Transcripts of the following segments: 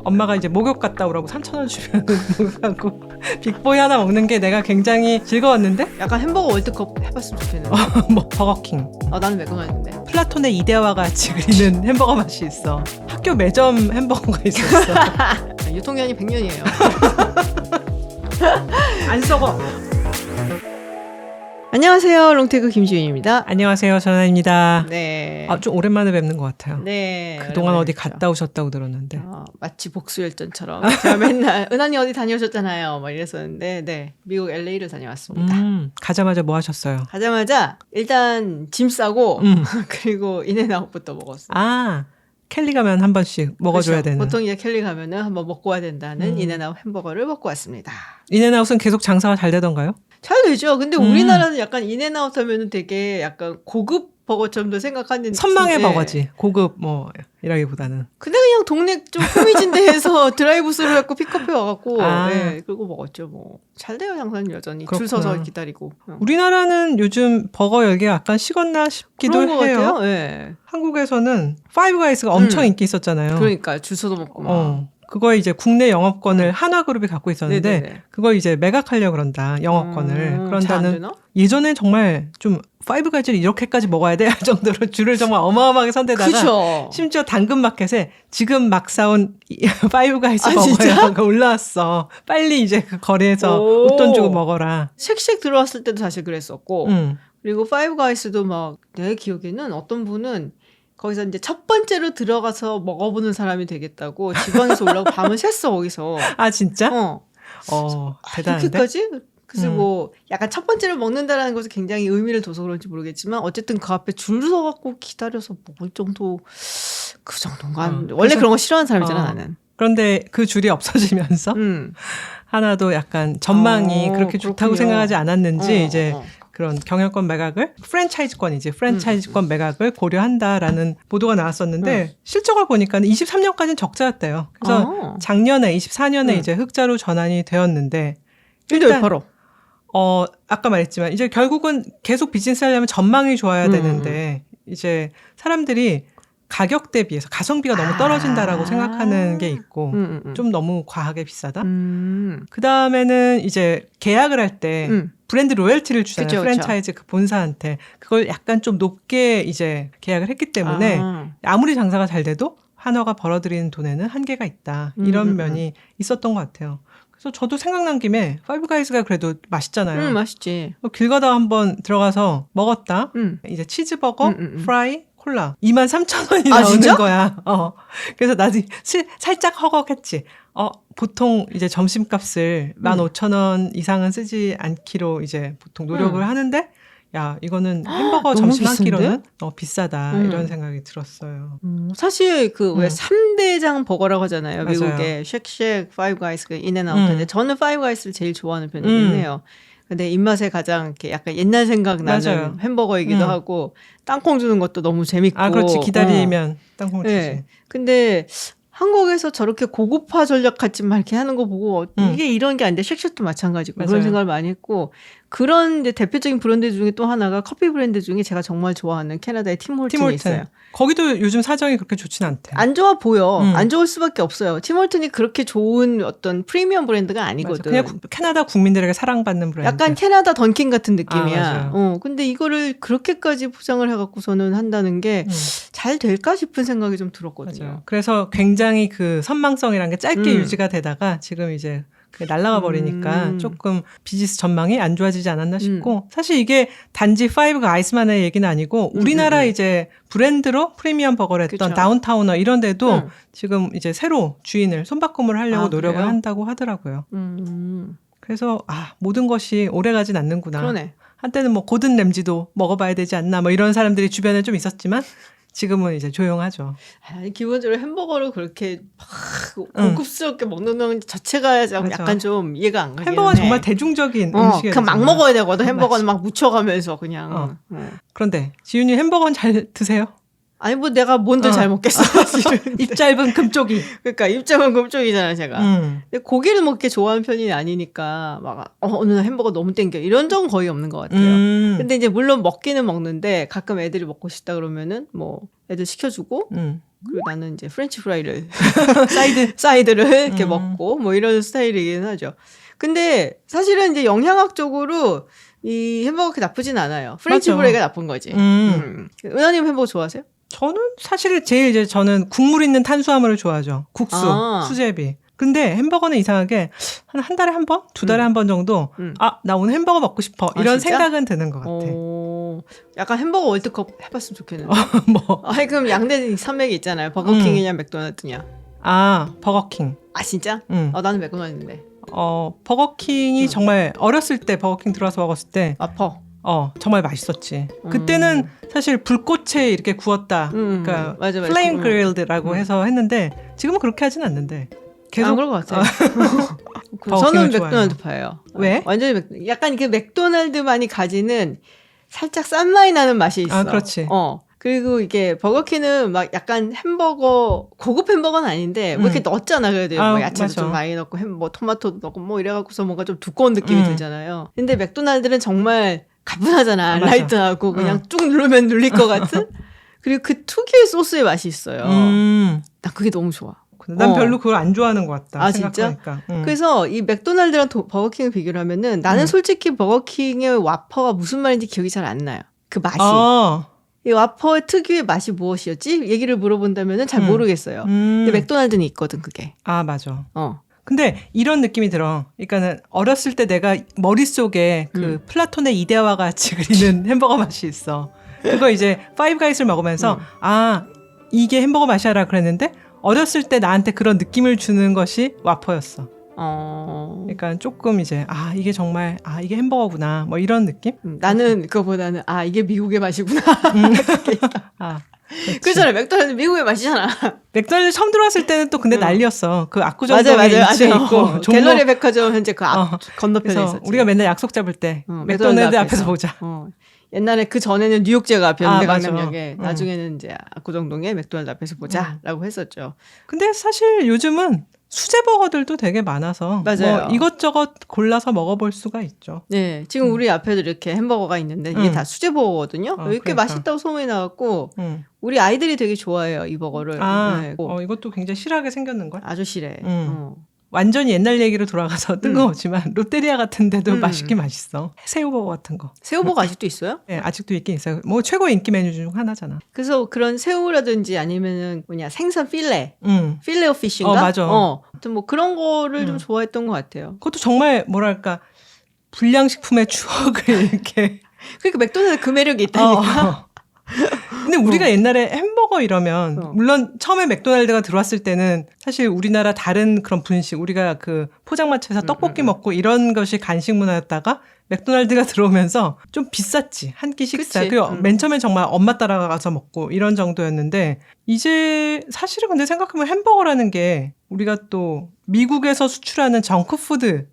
엄마가 이제 목욕 갔다 오라고 3,000원 주면 목욕하고 빅보이 하나 먹는 게 내가 굉장히 즐거웠는데 약간 햄버거 월드컵 해봤으면 좋겠는데. 뭐 버거킹 나는 맥도날드인데. 플라톤의 이데아와 같이 그리는 햄버거 맛이 있어. 학교 매점 햄버거가 있었어. 유통기한이 100년이에요. 안 썩어. 안녕하세요. 롱테크 김지윤입니다. 안녕하세요, 전화입니다. 네. 좀 오랜만에 뵙는 것 같아요. 네. 그동안 어디 그렇죠. 갔다 오셨다고 들었는데. 마치 복수열전처럼 제가 맨날 은하님 어디 다녀오셨잖아요. 막 이랬었는데 네. 미국 LA를 다녀왔습니다. 가자마자 뭐 하셨어요? 가자마자 일단 짐 싸고 그리고 인앤아웃부터 먹었어요. 아, 켈리 가면 한 번씩 먹어줘야 그렇죠. 되는. 보통 이제 켈리 가면은 한번 먹고 와야 된다는 인앤아웃 햄버거를 먹고 왔습니다. 인앤아웃은 계속 장사가 잘 되던가요? 잘 되죠. 근데 우리나라는 약간 인앤아웃 하면은 되게 약간 고급 버거처럼도 생각하는 선망의 네. 버거지. 고급 뭐 이라기보다는. 근데 그냥 동네 좀 꾸미진 데에서 드라이브스루 해갖고 픽업해 와갖고 네, 그리고 먹었죠. 뭐 잘 돼요. 장사는 여전히 그렇구나. 줄 서서 기다리고. 우리나라는 요즘 버거 열기가 약간 식었나 싶기도 그런 것 해요. 같아요. 네. 한국에서는 파이브가이스가 엄청 인기 있었잖아요. 그러니까 줄 서서 먹고 막. 그거에 이제 국내 영업권을 한화그룹이 갖고 있었는데 네네네. 그걸 이제 매각하려고 그런다. 영업권을. 잘안 그런다는 되나? 예전에 정말 좀 파이브가이즈를 이렇게까지 먹어야 돼 할 정도로 줄을 정말 어마어마하게 선대다가 그쵸. 심지어 당근마켓에 지금 막 사온 파이브가이즈 진짜? 먹어요가 올라왔어. 빨리 이제 그 거리에서 오. 웃돈 주고 먹어라. 쉑쉑 들어왔을 때도 사실 그랬었고 그리고 파이브가이스도 막 내 기억에는 어떤 분은 거기서 이제 첫 번째로 들어가서 먹어보는 사람이 되겠다고 지방에서 올라오고 밤을 샜어 거기서. 아 진짜? 대단한데? 이렇게까지? 그래서 뭐 약간 첫 번째로 먹는다라는 것을 굉장히 의미를 둬서 그런지 모르겠지만 어쨌든 그 앞에 줄 서갖고 기다려서 먹을 정도 그 정도인가? 원래 그런 거 싫어하는 사람이잖아 나는. 그런데 그 줄이 없어지면서 하나도 약간 전망이 그렇게 좋다고 그렇군요. 생각하지 않았는지 이제 그런 경영권 매각을 프랜차이즈권 매각을 고려한다라는 보도가 나왔었는데 실적을 보니까 23년까지는 적자였대요. 그래서 작년에 24년에 이제 흑자로 전환이 되었는데 근데 왜 팔어? 아까 말했지만 이제 결국은 계속 비즈니스 하려면 전망이 좋아야 되는데 이제 사람들이 가격 대비해서 가성비가 너무 떨어진다라고 생각하는 게 있고 좀 너무 과하게 비싸다. 그 다음에는 이제 계약을 할 때 브랜드 로열티를 주잖아요. 그쵸, 프랜차이즈 그 본사한테 그걸 약간 좀 높게 이제 계약을 했기 때문에 아무리 장사가 잘 돼도 한화가 벌어들이는 돈에는 한계가 있다. 이런 면이 있었던 것 같아요. 그래서 저도 생각난 김에 파이브가이즈가 그래도 맛있잖아요. 맛있지. 길 가다가 한번 들어가서 먹었다. 이제 치즈버거, 프라이, 콜라 23,000원이 나오는 진짜? 거야. 그래서 나도 살짝 허걱했지. 보통 이제 점심값을 15,000원 이상은 쓰지 않기로 이제 보통 노력을 하는데 야 이거는 햄버거 점심 한 끼로는 비싸다 이런 생각이 들었어요. 사실 그 왜 3대장 버거라고 하잖아요. 맞아요. 미국에 쉑쉑, 파이브가이스, 인앤아웃인데 저는 파이브가이스를 제일 좋아하는 편이긴 해요. 근데 입맛에 가장 이렇게 약간 옛날 생각 나는 맞아요. 햄버거이기도 하고 땅콩 주는 것도 너무 재밌고. 그렇지. 기다리면 땅콩 주지. 네. 근데 한국에서 저렇게 고급화 전략 같이 막 이렇게 하는 거 보고 이게 이런 게 아닌데 쉑쉑도 마찬가지고 맞아요. 그런 생각을 많이 했고 그런 이제 대표적인 브랜드 중에 또 하나가 커피 브랜드 중에 제가 정말 좋아하는 캐나다의 팀홀튼이 있어요. 거기도 요즘 사정이 그렇게 좋진 않대. 안 좋아 보여. 안 좋을 수밖에 없어요. 팀홀튼이 그렇게 좋은 어떤 프리미엄 브랜드가 아니거든. 맞아. 그냥 캐나다 국민들에게 사랑받는 브랜드. 약간 캐나다 던킨 같은 느낌이야. 맞아요. 근데 이거를 그렇게까지 포장을 해갖고서는 한다는 게 잘 될까 싶은 생각이 좀 들었거든요. 맞아요. 그래서 굉장히 그 선망성이라는 게 짧게 유지가 되다가 지금 이제 날아가 버리니까 조금 비즈니스 전망이 안 좋아지지 않았나 싶고 사실 이게 단지 파이브가 아이스만의 얘기는 아니고 우리나라 이제 브랜드로 프리미엄 버거를 했던 그쵸. 다운타우너 이런 데도 지금 이제 새로 주인을 손바꿈을 하려고 노력을 그래요? 한다고 하더라고요. 그래서 모든 것이 오래가진 않는구나. 그러네. 한때는 뭐 고든 램지도 먹어봐야 되지 않나 뭐 이런 사람들이 주변에 좀 있었지만 지금은 이제 조용하죠. 기본적으로 햄버거를 그렇게 막 고급스럽게 먹는 건 자체가 약간 좀 이해가 안 가긴 햄버거는 해. 정말 대중적인 음식이에요. 그냥 막 먹어야 되거든. 햄버거는 막 묻혀가면서 그냥. 그런데 지윤이 햄버거는 잘 드세요? 아니 뭐 내가 뭔들 잘 먹겠어 사실은. 입 짧은 금쪽이. 그러니까 입 짧은 금쪽이잖아 제가. 근데 고기를 먹게 좋아하는 편이 아니니까 막 오늘 햄버거 너무 땡겨 이런 적은 거의 없는 것 같아요. 근데 이제 물론 먹기는 먹는데 가끔 애들이 먹고 싶다 그러면은 뭐 애들 시켜주고 그리고 나는 이제 프렌치 프라이를 사이드 사이드를 이렇게 먹고 뭐 이런 스타일이긴 하죠. 근데 사실은 이제 영양학적으로 이 햄버거 그렇게 나쁘진 않아요. 프렌치 맞아. 프라이가 나쁜 거지. 은하님 햄버거 좋아하세요? 저는 사실 제일 이제 저는 국물 있는 탄수화물을 좋아하죠. 국수, 수제비. 근데 햄버거는 이상하게 한 달에 한 번? 2달에 한 번 정도 나 오늘 햄버거 먹고 싶어. 이런 진짜? 생각은 드는 것 같아. 약간 햄버거 월드컵 해봤으면 좋겠는데. 뭐. 그럼 양대 산맥이 있잖아요. 버거킹이냐 맥도날드냐. 버거킹. 진짜? 나는 맥도날드인데. 버거킹이 정말 어렸을 때 버거킹 들어와서 먹었을 때 정말 맛있었지. 그때는 사실 불꽃에 이렇게 구웠다. 그러니까 맞아. 플레임 그릴드라고 해서 했는데 지금은 그렇게 하진 않는데 계속 안 그런 것 같아요. 저는 맥도날드파예요. 왜? 완전히 약간 그 맥도날드만이 가지는 살짝 싼 맛이 나는 맛이 있어. 그렇지. 그리고 이게 버거킹은 막 약간 햄버거 고급 햄버거는 아닌데 뭐 이렇게 넣었잖아. 그래도 뭐 야채도 맞아. 좀 많이 넣고 뭐 토마토도 넣고 뭐 이래갖고서 뭔가 좀 두꺼운 느낌이 들잖아요. 근데 맥도날드는 정말 가뿐하잖아. 라이트하고 그냥 쭉 누르면 눌릴 것 같은. 그리고 그 특유의 소스의 맛이 있어요. 난 그게 너무 좋아. 난 별로 그걸 안 좋아하는 것 같다. 생각하니까. 진짜? 그래서 이 맥도날드랑 버거킹을 비교를 하면은 나는 솔직히 버거킹의 와퍼가 무슨 말인지 기억이 잘 안 나요. 그 맛이. 이 와퍼의 특유의 맛이 무엇이었지? 얘기를 물어본다면은 잘 모르겠어요. 근데 맥도날드는 있거든, 그게. 맞아. 근데 이런 느낌이 들어. 그러니까는 어렸을 때 내가 머릿속에 그 플라톤의 이데아와 같이 그리는 햄버거 맛이 있어. 그거 이제 파이브 가이스를 먹으면서 이게 햄버거 맛이야라 그랬는데 어렸을 때 나한테 그런 느낌을 주는 것이 와퍼였어. 그러니까 조금 이제 이게 정말 이게 햄버거구나 뭐 이런 느낌? 나는 그거보다는 이게 미국의 맛이구나. 그렇잖아. 맥도날드 미국의 맛이잖아. 맥도날드 처음 들어왔을 때는 또 근데 난리였어. 그 압구정동에 맞아요. 있고 갤러리 백화점 현재 그 앞 건너편에 있었지. 우리가 맨날 약속 잡을 때 맥도날드 앞에서 보자. 옛날에 그 전에는 뉴욕제가 앞이었는데 강남역에 나중에는 이제 압구정동에 맥도날드 앞에서 보자라고 했었죠. 근데 사실 요즘은 수제버거들도 되게 많아서 맞아요. 뭐 이것저것 골라서 먹어볼 수가 있죠. 네, 지금 우리 앞에도 이렇게 햄버거가 있는데 이게 다 수제버거거든요. 이렇게 그러니까. 맛있다고 소문이 나갖고 우리 아이들이 되게 좋아해요, 이 버거를. 이것도 굉장히 실하게 생겼는걸? 아주 실해. 완전히 옛날 얘기로 돌아가서 뜬금없지만 롯데리아 같은 데도 맛있긴 맛있어. 새우버거 같은 거. 새우버거 아직도 있어요? 네, 아직도 있긴 있어요. 뭐 최고 인기 메뉴 중 하나잖아. 그래서 그런 새우라든지 아니면은 생선 필레, 필레 오브 피쉬인가? 맞아. 아무튼 뭐 그런 거를 좀 좋아했던 것 같아요. 그것도 정말 뭐랄까 불량식품의 추억을 이렇게. 그러니까 맥도날드 그 매력이 있다니까. 근데 우리가 옛날에 햄버거 이러면 물론 처음에 맥도날드가 들어왔을 때는 사실 우리나라 다른 그런 분식 우리가 그 포장마차에서 떡볶이 먹고 이런 것이 간식 문화였다가 맥도날드가 들어오면서 좀 비쌌지. 한 끼 식사. 그리고 맨 처음엔 정말 엄마 따라가서 먹고 이런 정도였는데 이제 사실은 근데 생각하면 햄버거라는 게 우리가 또 미국에서 수출하는 정크푸드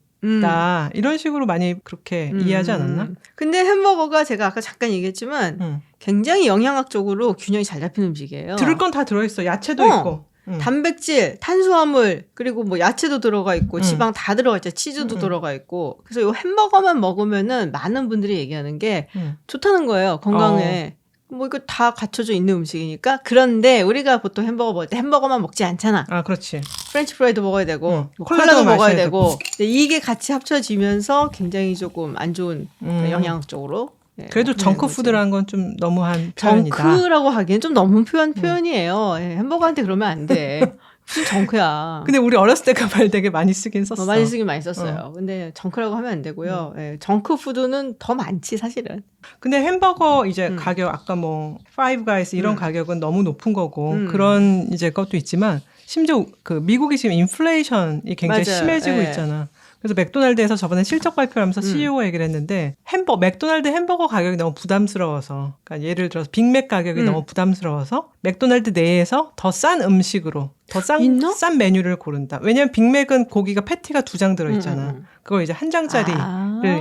이런 식으로 많이 그렇게 이해하지 않았나? 근데 햄버거가 제가 아까 잠깐 얘기했지만 굉장히 영양학적으로 균형이 잘 잡힌 음식이에요. 들을 건 다 들어있어. 야채도 있고. 단백질, 탄수화물, 그리고 뭐 야채도 들어가 있고 지방 다 들어가 있죠. 치즈도 들어가 있고. 그래서 이 햄버거만 먹으면은 많은 분들이 얘기하는 게 좋다는 거예요. 건강에. 뭐 이거 다 갖춰져 있는 음식이니까. 그런데 우리가 보통 햄버거 먹을 때 햄버거만 먹지 않잖아. 그렇지. 프렌치 프라이도 먹어야 되고 콜라도 먹어야 되고. 이게 같이 합쳐지면서 굉장히 조금 안 좋은 영양적으로. 그래도 정크푸드라는 건 좀 너무한 표현이다. 정크라고 하기엔 좀 너무 표현이에요. 햄버거한테 그러면 안 돼. 무슨 정크야. 근데 우리 어렸을 때 그 말 되게 많이 쓰긴 썼어. 많이 쓰긴 많이 썼어요. 근데 정크라고 하면 안 되고요. 정크푸드는 더 많지 사실은. 근데 햄버거 이제 가격 아까 뭐 파이브 가이스 이런 가격은 너무 높은 거고 그런 이제 것도 있지만 심지어 그 미국이 지금 인플레이션이 굉장히 맞아요. 심해지고 있잖아. 그래서 맥도날드에서 저번에 실적 발표를 하면서 CEO가 얘기를 했는데 맥도날드 햄버거 가격이 너무 부담스러워서 그러니까 예를 들어서 빅맥 가격이 너무 부담스러워서 맥도날드 내에서 더 싼 음식으로 더 싼 메뉴를 고른다. 왜냐하면 빅맥은 고기가 패티가 2장 들어있잖아. 그걸 이제 한 장짜리를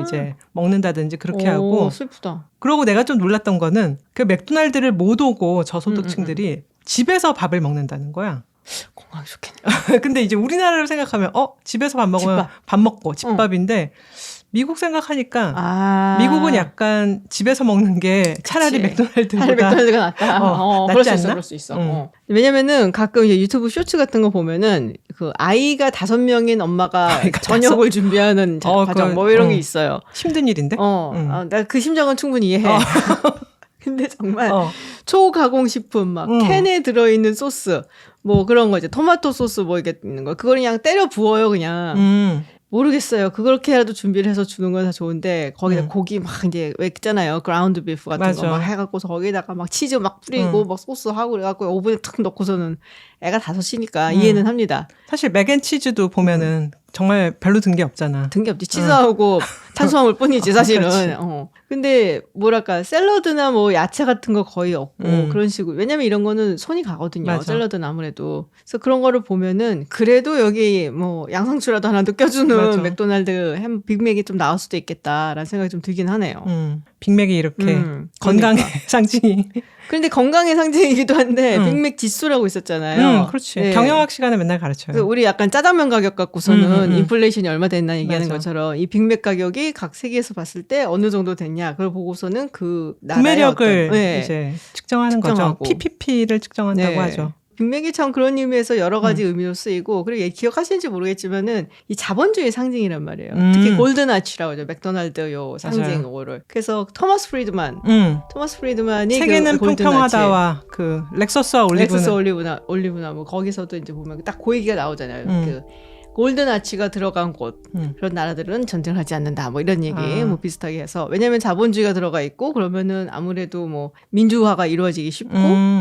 이제 먹는다든지 그렇게 하고. 슬프다. 그러고 내가 좀 놀랐던 거는 그 맥도날드를 못 오고 저소득층들이 집에서 밥을 먹는다는 거야. 건강이 좋겠네. 근데 이제 우리나라로 생각하면 집에서 밥 먹으면 집밥. 밥 먹고 집밥인데 미국 생각하니까 미국은 약간 집에서 먹는 게 차라리 맥도날드보다 맥도날드가 낫다. 낫지 않나? 그럴 수 있어. 왜냐면은 가끔 이제 유튜브 쇼츠 같은 거 보면은 그 아이가 5명인 엄마가 저녁을 준비하는 과정 뭐 이런 게 있어요. 힘든 일인데? 나 그 심정은 충분히 이해해. 근데 정말 초가공식품 막 캔에 들어있는 소스 뭐 그런 거 이제 토마토 소스 뭐 이게 있는 거 그걸 그냥 때려 부어요 그냥. 모르겠어요. 그렇게라도 준비를 해서 주는 건 다 좋은데 거기다 고기 막 이제 왜 있잖아요. 그라운드 비프 같은 거 막 해갖고서 거기다가 막 치즈 막 뿌리고 막 소스 하고 그래갖고 오븐에 탁 넣고서는 애가 5이니까 이해는 합니다. 사실 맥앤치즈도 보면은 정말 별로 든 게 없잖아. 든 게 없지. 치즈하고 탄수화물 뿐이지 사실은. 근데 뭐랄까 샐러드나 뭐 야채 같은 거 거의 없고 그런 식으로. 왜냐면 이런 거는 손이 가거든요. 맞아. 샐러드는 아무래도. 그래서 그런 거를 보면은 그래도 여기 뭐 양상추라도 하나 더 껴주는 맞아. 맥도날드 빅맥이 좀 나올 수도 있겠다라는 생각이 좀 들긴 하네요. 빅맥이 이렇게 건강의 상징이. 그런데 건강의 상징이기도 한데 빅맥 지수라고 있었잖아요. 그렇지. 네. 경영학 시간에 맨날 가르쳐요. 우리 약간 짜장면 가격 갖고서는 인플레이션이 얼마 됐나 얘기하는 맞아. 것처럼 이 빅맥 가격이 각 세계에서 봤을 때 어느 정도 됐냐 그걸 보고서는 그 나라의 구매력을 어떤, 네. 이제 측정하는 거죠. PPP를 측정한다고 네. 하죠. 빅맥이 참 그런 의미에서 여러 가지 의미로 쓰이고 그리고 기억하시는지 모르겠지만은 이 자본주의 상징이란 말이에요. 특히 골든아치라고 하죠. 맥도날드 요 상징어를. 그래서 토마스 프리드만이 세계는 그 평평하다와 그 렉서스와 올리브나 뭐 거기서도 이제 보면 딱 그 얘기가 나오잖아요. 그 골든아치가 들어간 곳 그런 나라들은 전쟁을 하지 않는다 뭐 이런 얘기 뭐 비슷하게 해서 왜냐하면 자본주의가 들어가 있고 그러면은 아무래도 뭐 민주화가 이루어지기 쉽고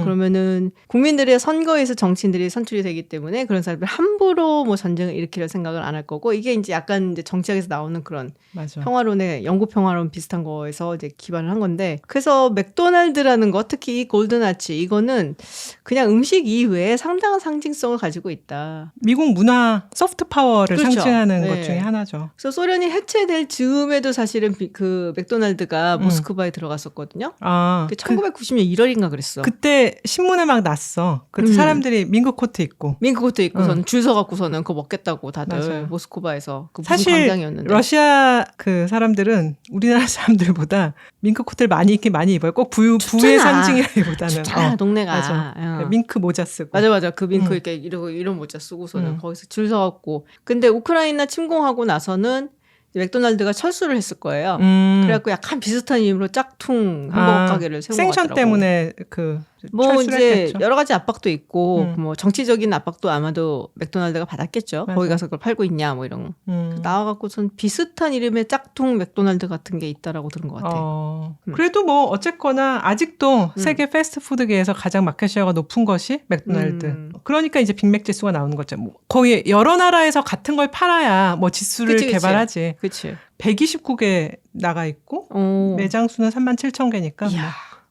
그러면은 국민들의 선거에서 정치인들이 선출이 되기 때문에 그런 사람들 함부로 뭐 전쟁을 일으키려 생각을 안 할 거고 이게 이제 약간 이제 정치학에서 나오는 그런 맞아. 평화론의 영구 평화론 비슷한 거에서 이제 기반을 한 건데 그래서 맥도날드라는 거 특히 이 골든아치 이거는 그냥 음식 이외에 상당한 상징성을 가지고 있다. 미국 문화 소프트 파워를 그렇죠. 상징하는 네. 것 중에 하나죠. 그래서 소련이 해체될 즈음에도 사실은 그 맥도날드가 모스크바에 들어갔었거든요. 그 1990년 1월인가 그랬어. 그때 신문에 막 났어. 그때 사람들이 민크 코트 입고. 저는 줄 서갖고서는 그거 먹겠다고 다들 맞아요. 모스크바에서 그 무슨 사실 광장이었는데. 러시아 그 사람들은 우리나라 사람들보다 민크 코트를 많이 입어요. 꼭 부의 상징이라기보다는. 춥잖아, 동네가. 맞아. 민크 모자 쓰고. 맞아. 그 민크 이렇게 이런 모자 쓰고서는 거기서 줄 서갖고. 근데 우크라이나 침공하고 나서는 맥도날드가 철수를 했을 거예요. 그래갖고 약간 비슷한 이름으로 짝퉁 햄버거 가게를 세운 것 같더라고. 생선 때문에 뭐 이제 했겠죠. 여러 가지 압박도 있고 뭐 정치적인 압박도 아마도 맥도날드가 받았겠죠. 맞아. 거기 가서 그걸 팔고 있냐 뭐 이런 나와갖고선 비슷한 이름의 짝퉁 맥도날드 같은 게 있다라고 들은 것 같아. 그래도 뭐 어쨌거나 아직도 세계 패스트푸드계에서 가장 마켓시어가 높은 것이 맥도날드. 그러니까 이제 빅맥 지수가 나오는 거죠. 뭐 거의 여러 나라에서 같은 걸 팔아야 뭐 지수를 개발하지. 그치. 129개 나가 있고 매장 수는 37,000개니까 뭐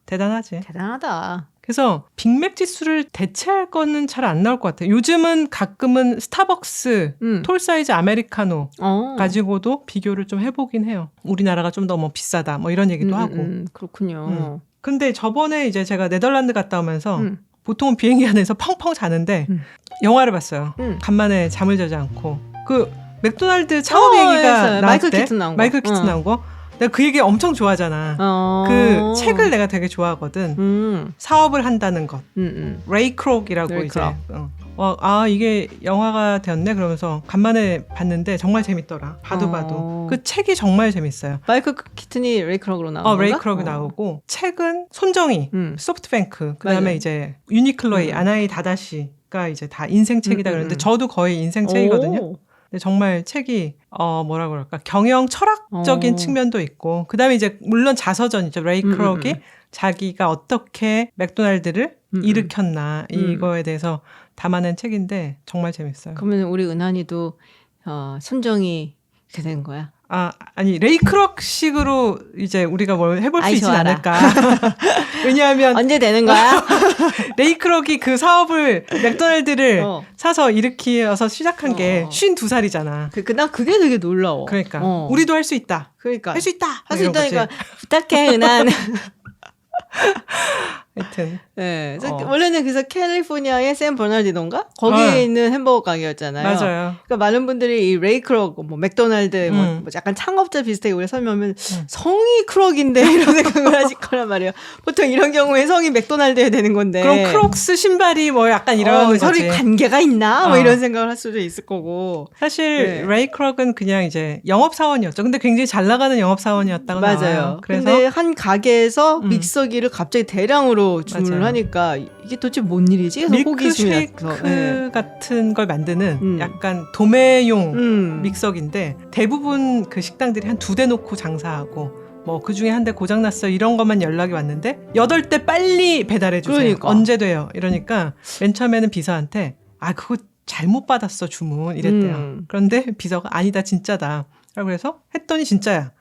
대단하지. 대단하다. 그래서 빅맥 지수를 대체할 거는 잘 안 나올 것 같아요. 요즘은 가끔은 스타벅스 톨 사이즈 아메리카노 가지고도 비교를 좀 해보긴 해요. 우리나라가 좀 더 뭐 비싸다 뭐 이런 얘기도 하고. 그렇군요. 근데 저번에 이제 제가 네덜란드 갔다 오면서 보통은 비행기 안에서 펑펑 자는데 영화를 봤어요. 간만에 잠을 자지 않고. 그 맥도날드 창업 얘기가 나올 때 마이클 키튼 나온 거. 내가 그 얘기 엄청 좋아하잖아. 그 책을 내가 되게 좋아하거든. 사업을 한다는 것. 레이 크록이라고 이제. 이게 영화가 되었네 그러면서 간만에 봤는데 정말 재밌더라. 봐도. 그 책이 정말 재밌어요. 마이클 키튼이 레이 크록으로 나오는 건가? 레이 크록이 나오고 책은 손정희, 소프트뱅크, 그다음에 이제 유니클로의 아나이 다다시가 이제 다 인생책이다 그러는데 저도 거의 인생책이거든요. 근데 정말 책이 뭐라 그럴까 경영 철학적인 측면도 있고 그다음에 이제 물론 자서전이죠. 레이 크록이 자기가 어떻게 맥도날드를 일으켰나 이거에 대해서 담아낸 책인데 정말 재밌어요. 그러면 우리 은한이도 손정이 이렇게 된 거야? 아니 레이 크록식으로 이제 우리가 뭘 해볼 수 있지 않을까. 왜냐하면 언제 되는 거야? 레이 크록이 그 사업을 맥도날드를 사서 일으켜서 시작한 게 52살이잖아. 난 그게 되게 놀라워. 그러니까 우리도 할 수 있다. 그러니까 할 수 있다. 할 수 있다니까 부탁해 은한. 하여튼. 네. 원래는 그래서 캘리포니아의 샌 버나르디노인가? 거기에 있는 햄버거 가게였잖아요. 맞아요. 그러니까 많은 분들이 이 레이 크록, 뭐 맥도날드, 뭐 약간 창업자 비슷하게 우리가 설명하면 성이 크록인데 이런 생각을 하실 거란 말이에요. 보통 이런 경우에 성이 맥도날드여야 되는 건데. 그럼 크록스 신발이 뭐 약간 이런 거지. 서로 관계가 있나? 뭐 이런 생각을 할 수도 있을 거고. 사실 레이 크록은 그냥 이제 영업사원이었죠. 근데 굉장히 잘 나가는 영업사원이었다고 맞아요. 나와요. 그래서 근데 한 가게에서 믹서기를 갑자기 대량으로 주문을 맞아요. 하니까 이게 도대체 뭔 일이지? 밀크쉐이크 같은 걸 만드는 약간 도매용 믹서기인데 대부분 그 식당들이 한 2대 놓고 장사하고 뭐 그중에 한 대 고장났어 이런 것만 연락이 왔는데 8대 빨리 배달해 주세요. 그러니까. 언제 돼요? 이러니까 맨 처음에는 비서한테 그거 잘못 받았어 주문 이랬대요. 그런데 비서가 아니다 진짜다. 라고 해서 했더니 진짜야.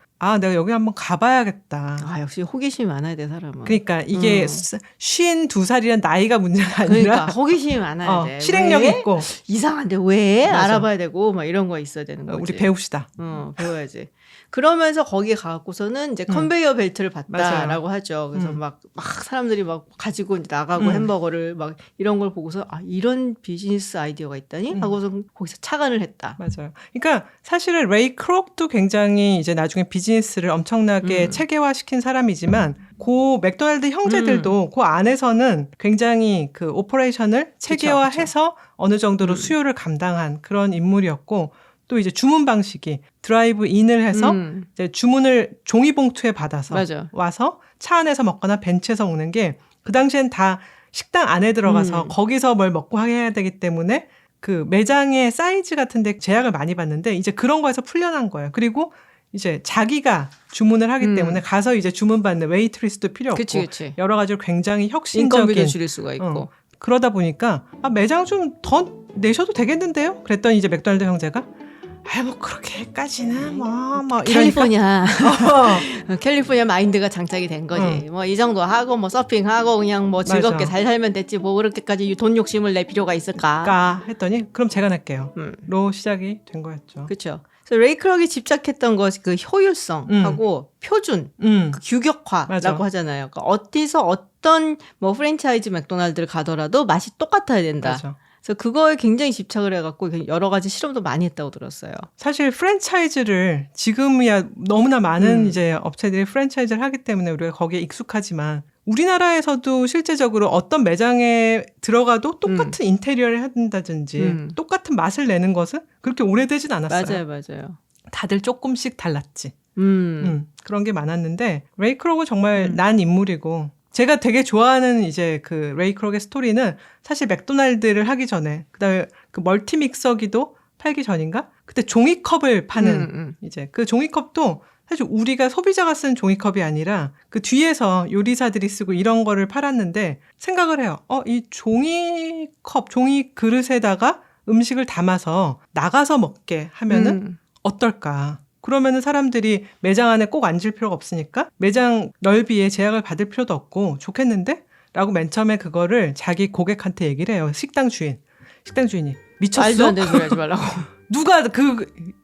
내가 여기 한번 가봐야겠다. 역시 호기심이 많아야 돼, 사람은. 그러니까 이게 52살이란 나이가 문제가 아니라. 그러니까 호기심이 많아야 돼. 실행력이 왜? 있고. 이상한데 왜? 맞아. 알아봐야 되고 막 이런 거 있어야 되는 거지. 우리 배웁시다. 배워야지. 그러면서 거기에 가고서는 이제 컨베이어 벨트를 봤다라고 맞아요. 하죠. 그래서 막 사람들이 막 가지고 이제 나가고 햄버거를 막 이런 걸 보고서 이런 비즈니스 아이디어가 있다니? 하고서 거기서 착안을 했다. 맞아요. 그러니까 사실은 레이 크록도 굉장히 이제 나중에 비즈니스를 엄청나게 체계화시킨 사람이지만 그 맥도날드 형제들도 그 안에서는 굉장히 그 오퍼레이션을 체계화해서 그쵸. 어느 정도로 수요를 감당한 그런 인물이었고 또 이제 주문 방식이 드라이브 인을 해서 이제 주문을 종이봉투에 받아서 맞아. 와서 차 안에서 먹거나 벤치에서 먹는 게 그 당시엔 다 식당 안에 들어가서 거기서 뭘 먹고 해야 되기 때문에 그 매장의 사이즈 같은 데 제약을 많이 받는데 이제 그런 거에서 풀려난 거예요. 그리고 이제 자기가 주문을 하기 때문에 가서 이제 주문받는 웨이트리스도 필요 없고 그치. 여러 가지로 굉장히 혁신적인 인건비도 줄일 수가 있고 그러다 보니까 매장 좀 더 내셔도 되겠는데요? 그랬더니 이제 맥도날드 형제가 뭐 그렇게까지는 뭐 캘리포니아 캘리포니아 마인드가 장착이 된 거지. 뭐 이 정도 하고 뭐 서핑하고 그냥 뭐 즐겁게 잘 살면 됐지 뭐 그렇게까지 돈 욕심을 낼 필요가 있을까 했더니 그럼 제가 낼게요. 로 시작이 된 거였죠. 그렇죠. 그래서 레이 크록이 집착했던 것이 그 효율성하고 표준, 그 규격화라고 맞아. 하잖아요. 그러니까 어디서 어떤 뭐 프랜차이즈 맥도날드를 가더라도 맛이 똑같아야 된다. 맞아. 그래서 그거에 굉장히 집착을 해갖고 여러 가지 실험도 많이 했다고 들었어요. 사실 프랜차이즈를 지금이야 너무나 많은 이제 업체들이 프랜차이즈를 하기 때문에 우리가 거기에 익숙하지만 우리나라에서도 실제적으로 어떤 매장에 들어가도 똑같은 인테리어를 한다든지 똑같은 맛을 내는 것은 그렇게 오래되진 않았어요. 맞아요. 다들 조금씩 달랐지. 그런 게 많았는데 레이 크록은 정말 난 인물이고 제가 되게 좋아하는 이제 그 레이 크록의 스토리는 사실 맥도날드를 하기 전에 그다음에 그 멀티 믹서기도 팔기 전인가? 그때 종이컵을 파는 이제 그 종이컵도 사실 우리가 소비자가 쓴 종이컵이 아니라 그 뒤에서 요리사들이 쓰고 이런 거를 팔았는데 생각을 해요. 이 종이컵, 종이 그릇에다가 음식을 담아서 나가서 먹게 하면은 어떨까? 그러면은 사람들이 매장 안에 꼭 앉을 필요가 없으니까 매장 넓이에 제약을 받을 필요도 없고 좋겠는데? 라고 맨 처음에 그거를 자기 고객한테 얘기를 해요. 식당 주인이. 미쳤어? 말도 안 되는 소리 하지 말라고. 누가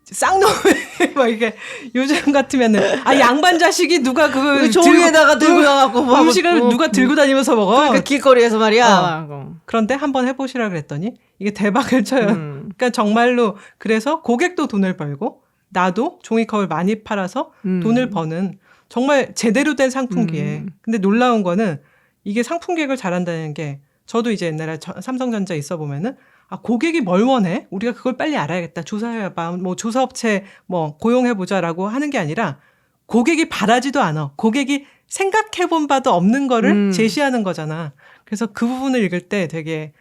쌍놈에 막 이게 요즘 같으면은 양반 자식이 누가 그 종이에다가 들고 나가고 음식을 누가 들고 다니면서 먹어. 그러니까 길거리에서 말이야. 그런데 한번 해보시라 그랬더니 이게 대박을 쳐요. 그러니까 정말로 그래서 고객도 돈을 벌고 나도 종이컵을 많이 팔아서 돈을 버는 정말 제대로 된 상품기에. 근데 놀라운 거는 이게 상품기획을 잘한다는 게 저도 이제 옛날에 삼성전자 있어 보면은 고객이 뭘 원해? 우리가 그걸 빨리 알아야겠다. 조사해봐. 뭐 조사업체 뭐 고용해보자라고 하는 게 아니라 고객이 바라지도 않아. 고객이 생각해본 바도 없는 거를 제시하는 거잖아. 그래서 그 부분을 읽을 때 되게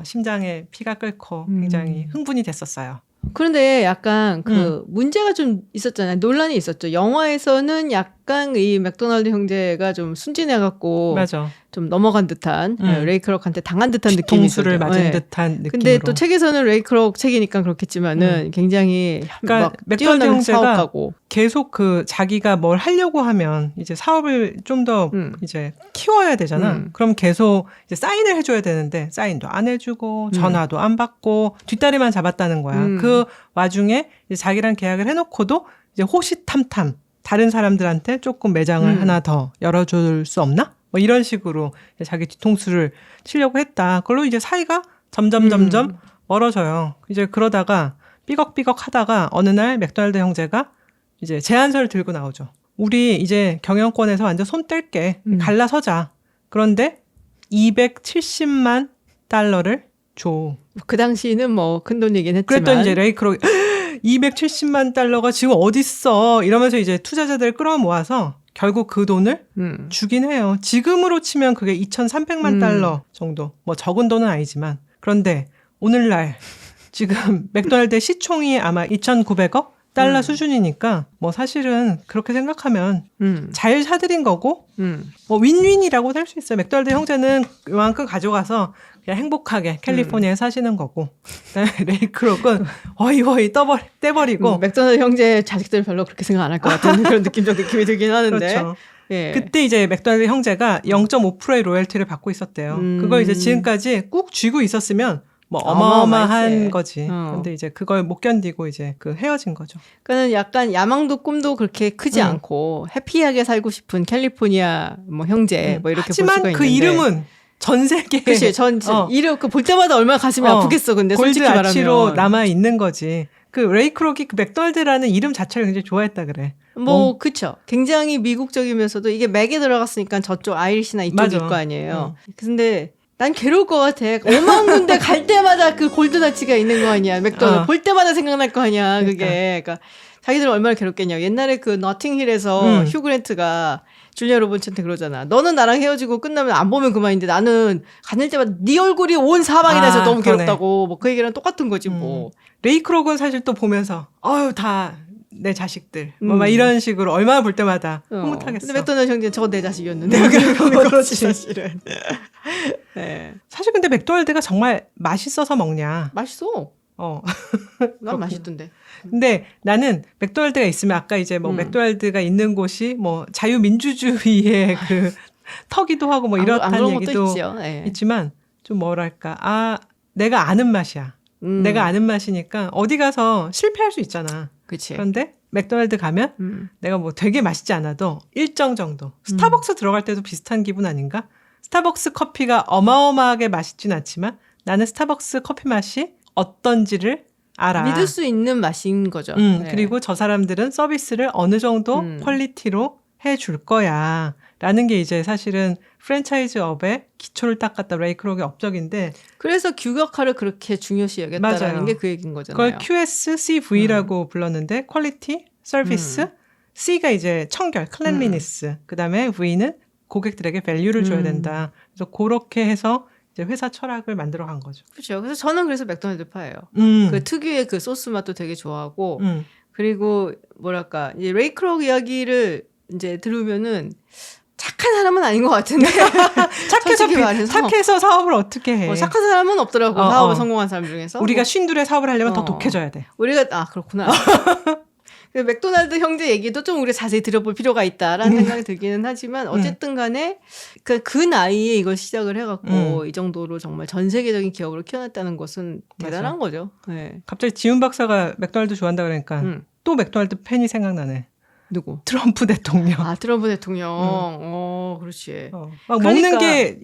심장에 피가 끓고 굉장히 흥분이 됐었어요. 그런데 약간 그 문제가 좀 있었잖아요. 논란이 있었죠. 영화에서는 약간 이 맥도날드 형제가 좀 순진해갖고 맞아. 좀 넘어간 듯한 레이 크록한테 당한 듯한 느낌이 뒤통수를 맞은 듯한 느낌으로. 근데 또 책에서는 레이 크록 책이니까 그렇겠지만은 굉장히 그러니까 맥도날드 형제가 사업가고. 계속 그 자기가 뭘 하려고 하면 이제 사업을 좀 더 이제 키워야 되잖아. 그럼 계속 이제 사인을 해줘야 되는데 사인도 안 해주고 전화도 안 받고 뒷다리만 잡았다는 거야. 그 와중에 이제 자기랑 계약을 해놓고도 이제 호시탐탐 다른 사람들한테 조금 매장을 하나 더 열어줄 수 없나? 뭐 이런 식으로 자기 뒤통수를 치려고 했다. 그걸로 이제 사이가 점점 멀어져요. 이제 그러다가 삐걱삐걱 하다가 어느 날 맥도날드 형제가 이제 제안서를 들고 나오죠. 우리 이제 경영권에서 완전 손 뗄게. 갈라서자. 그런데 270만 달러를 줘. 그 당시는 뭐 큰 돈이긴 했지만. 그랬더니 이제 레이 크록이 270만 달러가 지금 어딨어 이러면서 이제 투자자들을 끌어모아서 결국 그 돈을 주긴 해요. 지금으로 치면 그게 2,300만 달러 정도. 뭐 적은 돈은 아니지만. 그런데 오늘날 지금 맥도날드의 시총이 아마 2,900억 달러 수준이니까 뭐 사실은 그렇게 생각하면 잘 사들인 거고 뭐 윈윈이라고 할 수 있어요. 맥도날드 형제는 이만큼 가져가서 그냥 행복하게 캘리포니아에 사시는 거고 레이 크록은 허이허이 떼버리고 맥도날드 형제 자식들 별로 그렇게 생각 안 할 것 같은 그런 느낌이 들긴 하는데 그렇죠. 예. 그때 이제 맥도날드 형제가 0.5%의 로열티를 받고 있었대요. 그걸 이제 지금까지 꾹 쥐고 있었으면 뭐 어마어마한 거지. 근데 이제 그걸 못 견디고 이제 그 헤어진 거죠. 그러니까 약간 야망도 꿈도 그렇게 크지 않고 해피하게 살고 싶은 캘리포니아 뭐 형제 뭐 이렇게 볼 수가 있는데. 하지만 그 이름은 전 세계. 그치, 이름 그 볼 때마다 얼마나 가슴이 아프겠어. 근데 솔직히 말하면. 골드 아치로 남아 있는 거지. 그 레이 크록이 그 맥도날드라는 이름 자체를 굉장히 좋아했다 그래. 뭐 그쵸. 굉장히 미국적이면서도 이게 맥에 들어갔으니까 저쪽 아이리시나 이쪽일 거 아니에요. 근데 난 괴로울 것 같아. 5만 군데 갈 때마다 그 골드나치가 있는 거 아니야. 맥도날드 볼 때마다 생각날 거 아니야. 그게. 그러니까 자기들 얼마나 괴롭겠냐. 옛날에 그 너팅힐에서 휴 그랜트가 줄리아 로버츠한테 그러잖아. 너는 나랑 헤어지고 끝나면 안 보면 그만인데 나는 가늘 때마다 네 얼굴이 온 사방이 나서 너무 괴롭다고. 뭐 그 얘기랑 똑같은 거지 뭐. 레이 크록은 사실 또 보면서 다 내 자식들 뭐 막 이런 식으로 얼마나 볼 때마다 흐뭇하겠어. 근데 맥도날드 형제는 저건 내 자식이었는데 그렇지 사실은. 네. 사실 근데 맥도날드가 정말 맛있어서 먹냐? 맛있어. 난 맛있던데. 근데 나는 맥도날드가 있으면 아까 이제 뭐 맥도날드가 있는 곳이 뭐 자유민주주의의 그 터기도 하고 뭐 이렇다는 얘기도 네. 있지만 좀 뭐랄까 내가 아는 맛이야. 내가 아는 맛이니까 어디 가서 실패할 수 있잖아. 그치. 그런데 맥도날드 가면 내가 뭐 되게 맛있지 않아도 일정 정도. 스타벅스 들어갈 때도 비슷한 기분 아닌가? 스타벅스 커피가 어마어마하게 맛있진 않지만 나는 스타벅스 커피 맛이 어떤지를 알아. 믿을 수 있는 맛인 거죠. 네. 그리고 저 사람들은 서비스를 어느 정도 퀄리티로 해줄 거야. 라는 게 이제 사실은 프랜차이즈업의 기초를 닦았다 레이 크록의 업적인데 그래서 규격화를 그렇게 중요시 여겼다라는 게 그 얘기인 거잖아요. 그걸 QSCV라고 불렀는데 퀄리티, 서비스, C가 이제 청결, 클렌리니스, 그다음에 V는 고객들에게 밸류를 줘야 된다. 그래서 그렇게 해서 이제 회사 철학을 만들어 간 거죠. 그렇죠. 그래서 저는 그래서 맥도날드 파예요. 그 특유의 그 소스 맛도 되게 좋아하고 그리고 뭐랄까 이제 레이 크록 이야기를 이제 들으면은 착한 사람은 아닌 것 같은데 착해서 사업을 어떻게 해? 착한 사람은 없더라고. 사업을 성공한 사람 중에서 우리가 쉰둘의 사업을 하려면 더 독해져야 돼. 우리가 그렇구나. 맥도날드 형제 얘기도 좀 우리가 자세히 들어볼 필요가 있다라는 생각이 들기는 하지만 어쨌든 간에 그 나이에 이걸 시작을 해갖고 이 정도로 정말 전 세계적인 기업으로 키워냈다는 것은 대단한 거죠. 네. 갑자기 지훈 박사가 맥도날드 좋아한다 그러니까 또 맥도날드 팬이 생각나네. 누구? 트럼프 대통령. 트럼프 대통령. 그렇지. 막 그러니까, 먹는 게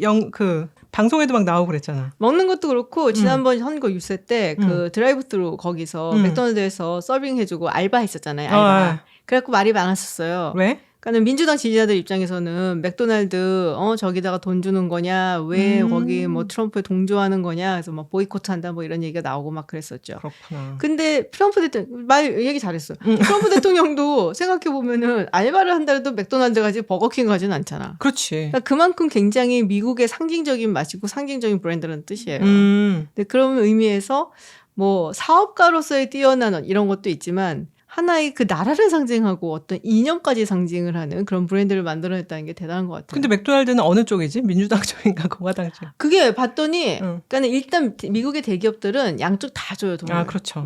방송에도 막 나오고 그랬잖아. 먹는 것도 그렇고 지난번 선거 유세 때 그 드라이브스루 거기서 맥도날드에서 서빙해주고 알바했었잖아요. 알바. 그래갖고 말이 많았었어요. 왜? 그러니까 민주당 지지자들 입장에서는 맥도날드 저기다가 돈 주는 거냐, 왜 거기 뭐 트럼프에 동조하는 거냐, 그래서 막 보이콧한다 뭐 이런 얘기가 나오고 막 그랬었죠. 그렇구나. 근데 트럼프 대통령 얘기 잘했어. 트럼프 대통령도 생각해 보면은 알바를 한다해도 맥도날드 가지 버거킹 가지는 않잖아. 그렇지. 그러니까 그만큼 굉장히 미국의 상징적인 맛이고 상징적인 브랜드라는 뜻이에요. 근데 그런 의미에서 뭐 사업가로서의 뛰어난 이런 것도 있지만. 하나의 그 나라를 상징하고 어떤 이념까지 상징을 하는 그런 브랜드를 만들어냈다는 게 대단한 것 같아요. 근데 맥도날드는 어느 쪽이지? 민주당 쪽인가 공화당 쪽? 그게 봤더니 그러니까 일단 미국의 대기업들은 양쪽 다 줘요. 돈을. 그렇죠.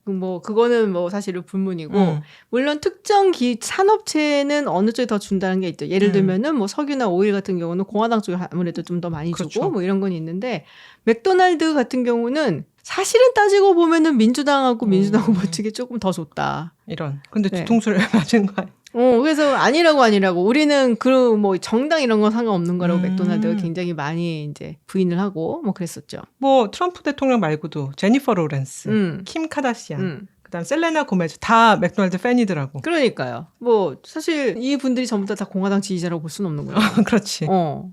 뭐 그거는 뭐 사실은 불문이고 물론 특정 산업체는 어느 쪽에 더 준다는 게 있죠. 예를 들면은 뭐 석유나 오일 같은 경우는 공화당 쪽에 아무래도 좀 더 많이 그렇죠. 주고 뭐 이런 건 있는데 맥도날드 같은 경우는 사실은 따지고 보면은 민주당하고 민주당 후보 측이 조금 더 줬다. 이런. 근데 뒤통수를 맞은 거 아니야? 그래서 아니라고 우리는 그 뭐 정당 이런 건 상관없는 거라고 맥도날드가 굉장히 많이 이제 부인을 하고 뭐 그랬었죠. 뭐 트럼프 대통령 말고도 제니퍼 로렌스, 킴 카다시안, 그다음 셀레나 고메즈 다 맥도날드 팬이더라고. 그러니까요. 뭐 사실 이 분들이 전부 다 공화당 지지자라고 볼 수는 없는 거예요. 그렇지. 그런 거.